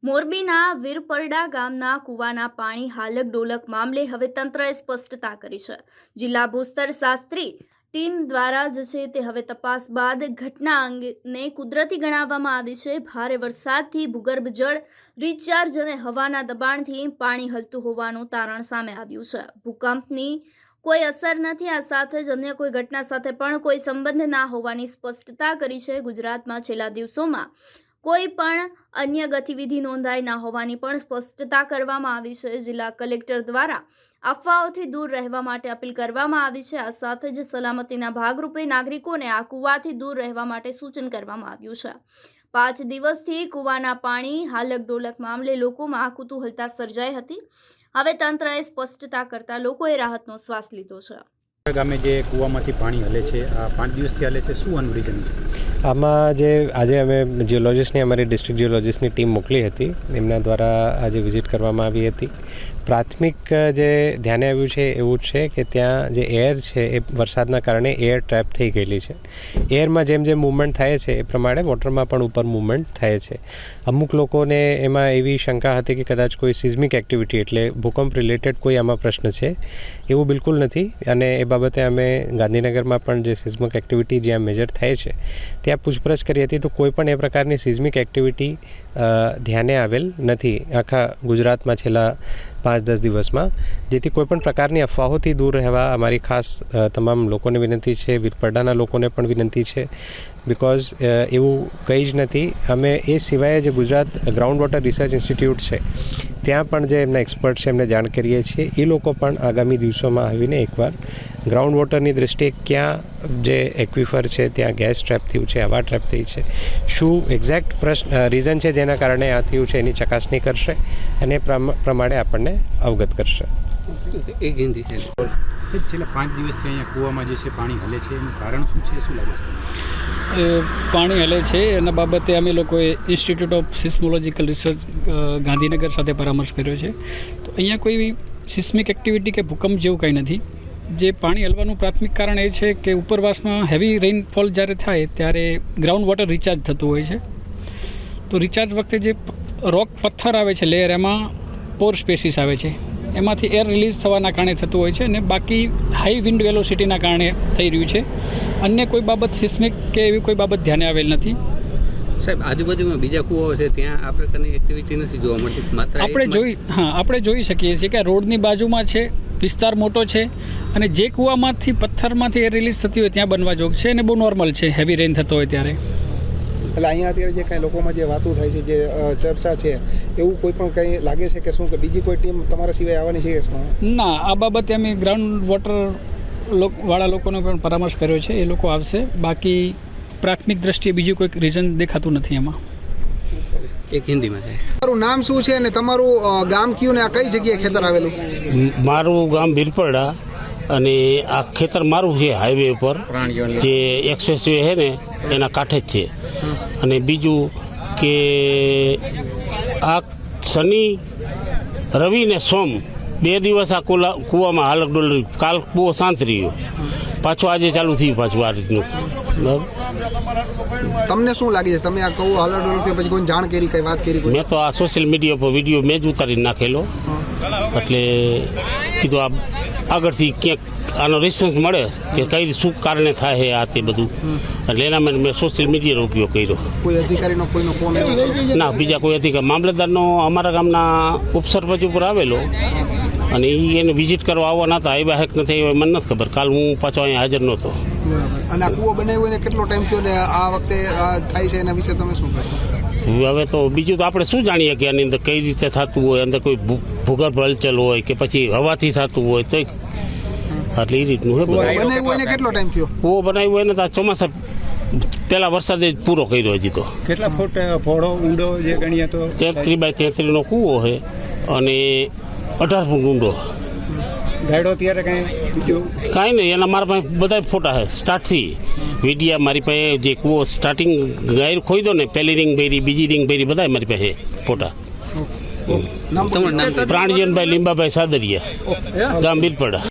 મોરબીના વીરપરડા ગામના કૂવાના પાણી હાલક ડોલક મામલે હવે તંત્રએ સ્પષ્ટતા કરી છે। જિલ્લા ભૂસ્તર શાસ્ત્રી ટીમ દ્વારા તે હવે તપાસ બાદ ઘટના અંગેને કુદરતી ગણાવવામાં આવી છે। ભારે વરસાદથી ભૂગર્ભ જળ રિચાર્જ અને હવાના દબાણથી પાણી હલતું હોવાનું તારણ સામે આવ્યું છે। ભૂકંપની કોઈ અસર નથી। આ સાથે જ અન્ય કોઈ ઘટના સાથે પણ કોઈ સંબંધ ના હોવાની સ્પષ્ટતા કરી છે। ગુજરાતમાં છેલ્લા દિવસોમાં કોઈ પણ અન્ય ગતિવિધિ નોંધાઈ ના હોવાની પણ સ્પષ્ટતા કરવામાં આવી છે। જિલ્લા કલેક્ટર દ્વારા અફવાઓથી દૂર રહેવા માટે અપીલ કરવામાં આવી છે। આ સાથે જ સલામતીના ભાગરૂપે નાગરિકોને આ કૂવાથી દૂર રહેવા માટે સૂચન કરવામાં આવ્યું છે। 5 દિવસથી કૂવાના પાણી હાલક ડોલક મામલે લોકોમાં કુતૂહલતા સર્જાઈ હતી। હવે તંત્રએ સ્પષ્ટતા કરતા લોકોએ રાહતનો શ્વાસ લીધો છે। ગામે જે કૂવામાંથી પાણી હલે છે આ 5 દિવસથી હલે છે, શું આનું રીઝન છે? આમાં જે આજે અમે જીઓલોજીસ્ટની અમારી ડિસ્ટ્રિક્ટ જીઓલોજીસ્ટની ટીમ મોકલી હતી, એમના દ્વારા આજે વિઝિટ કરવામાં આવી હતી। પ્રાથમિક જે ધ્યાને આવ્યું છે એવું છે કે ત્યાં જે એર છે એ વરસાદના કારણે એર ટ્રેપ થઈ ગયેલી છે। એરમાં જેમ જેમ મૂવમેન્ટ થાય છે એ પ્રમાણે વોટરમાં પણ ઉપર મૂવમેન્ટ થાય છે। અમુક લોકોને એમાં એવી શંકા હતી કે કદાચ કોઈ સિઝમિક એક્ટિવિટી એટલે ભૂકંપ રિલેટેડ કોઈ આમાં પ્રશ્ન છે, એવું બિલકુલ નથી। અને એ બાબતે અમે ગાંધીનગરમાં પણ જે સિઝમિક એક્ટિવિટી જ્યાં મેજર થાય છે ત્યાં પૂછપરછ કરી હતી, તો કોઈ પણ એ પ્રકારની સિઝમિક એક્ટિવિટી ધ્યાને આવેલ નથી આખા ગુજરાતમાં છેલ્લા 5-10 દિવસમાં। જેથી કોઈપણ પ્રકારની અફવાઓથી દૂર રહેવા અમારી ખાસ તમામ લોકોને વિનંતી છે, વીરપરડાના લોકોને પણ વિનંતી છે, બિકોઝ એવું કંઈ જ નથી। અમે એ સિવાય જે Gujarat ground water research institute છે ત્યાં પણ જે એમના એક્સપર્ટ છે એમને જાણ કરીએ છીએ। એ લોકો પણ આગામી દિવસોમાં આવીને એકવાર ગ્રાઉન્ડ વોટરની દ્રષ્ટિએ ક્યાં જે એક્વિફર છે ત્યાં ગેસ ટ્રેપ થયું છે, હવા ટ્રેપ થઈ છે, શું એક્ઝેક્ટ રીઝન છે જેના કારણે આ થયું છે એની ચકાસણી કરશે અને પ્રમાણે આપણને અવગત કરશે। છેલ્લા 5 દિવસથી અહીંયા કૂવામાં જે છે પાણી હલે છે, એનું કારણ શું છે, શું લાગે છે? પાણી હલે છે એના બાબતે અમે લોકોએ institute of seismological research Gandhinagar સાથે પરામર્શ કર્યો છે। તો અહીંયા કોઈ સિસ્મિક એક્ટિવિટી કે ભૂકંપ જેવું કંઈ નથી। જે પાણી હલવાનું પ્રાથમિક કારણ એ છે કે ઉપરવાસમાં હેવી રેઇનફોલ જ્યારે થાય ત્યારે ગ્રાઉન્ડ વોટર રિચાર્જ થતું હોય છે। તો રિચાર્જ વખતે જે રોક પથ્થર આવે છે લેયર, એમાં પોર સ્પેસીસ આવે છે, એમાંથી એર રિલીઝ થવાના કારણે થતું હોય છે અને બાકી હાઈ વિન્ડ વેલોસિટીના કારણે થઈ રહ્યું છે। અન્ય કોઈ બાબત સિસ્મિક કે એવી કોઈ બાબત ધ્યાને આવેલ નથી। સાહેબ, આજુબાજુમાં બીજા કૂવાઓ છે ત્યાં આ પ્રકારની એક્ટિવિટી નથી જોવા મળતી। આપણે જોઈ શકીએ છીએ કે રોડની બાજુમાં છે, વિસ્તાર મોટો છે અને જે કૂવામાંથી પથ્થરમાંથી એર રિલીઝ થતી હોય ત્યાં બનવા જોગ છે અને બહુ નોર્મલ છે હેવી રેન થતો હોય ત્યારે। એટલે અહીંયા અત્યારે જે કાંઈ લોકોમાં જે વાતો થાય છે, જે ચર્ચા છે, એવું કોઈ પણ કંઈ લાગે છે કે શું, કે બીજી કોઈ ટીમ તમારા સિવાય આવવાની છે કે શું? ના, આ બાબતે અમે ગ્રાઉન્ડ વોટર વાળા લોકોનો પણ પરામર્શ કર્યો છે, એ લોકો આવશે। બાકી પ્રાથમિક દ્રષ્ટિએ બીજું કોઈ રીઝન દેખાતું નથી એમાં। એક હિન્દીમાં છે। તમારું નામ શું છે અને તમારું ગામ કયું ને આ કઈ જગ્યાએ ખેતર આવેલું? મારું ગામ વીરપરડા અને આ ખેતર મારું છે હાઈવે ઉપર, જે એક્સપ્રેસ વે છે ને એના કાંઠે જ છે। અને બીજું કે આ શનિ, રવિ ને સોમ 2 દિવસ આ કૂવામાં હાલક ડોલરી, કાલ બહુ શાંત રહ્યો, પાછું આજે ચાલુ થયું પાછું આ રીતનું। તમને શું લાગે છે, તમે આ કહું હાલક ડોલર પછી કોઈ જાણ કરી, કઈ વાત કરી? મેં તો આ સોશિયલ મીડિયા પર વિડીયો મેં જ ઉતારી નાખેલો, એટલે કીધું આ આગળથી ક્યાંક આનો રિસ્પોન્સ મળે કે કઈ શું કારણે થાય છે આ તે બધું, એટલે એના માટે મેં સોશિયલ મીડિયાનો ઉપયોગ કર્યો। કોઈ અધિકારીનો કોઈનો ફોન આવ્યો? ના, બીજા કોઈ અધિકારી, મામલતદારનો અમારા ગામના ઉપસરપંચ ઉપર આવેલો અને એને વિઝિટ કરવા આવવાના હતા, આવ્યા હેક નથી આવ્યા મને નથી ખબર, કાલ હું પાછો અહીંયા હાજર નહોતો। અને આ કૂવો બનાવ્યો એને કેટલો ટાઈમ થયો ને આ વખતે થાય છે એના વિશે તમે શું કહેશો? હવે તો બીજું તો આપણે શું જાણીએ કે આની અંદર કઈ રીતે થતું હોય, અંદર કોઈ ભૂગર્ભ હલચલ હોય કે પછી હવાથી થતું હોય, તો એટલે એ રીતનું છે। બનાવ્યો એને કેટલો ટાઈમ થયો? કૂવો બનાવ્યો એને તો ચોમાસા પહેલા વરસાદે જ પૂરો કર્યો હજી તો। કેટલા ફૂટ પહોળો ઊંડો જે ગણીએ તો? 33 બાય 33 નો કૂવો છે અને 18 ફૂટ ઊંડો। ગાયડો ત્યારે કાંઈ નહીં, એના મારા પાસે બધા ફોટા છે સ્ટાર્ટથી વિડીયા મારી પાસે, જે કૂવો સ્ટાર્ટિંગ ગાયર ખોઈ દો ને, પહેલી રિંગ ભરી, બીજી રિંગ ભરી, બધા મારી પાસે ફોટા। પ્રાણજીવનભાઈ લીંબાભાઈ સાદરિયા, ગામ વીરપરડા।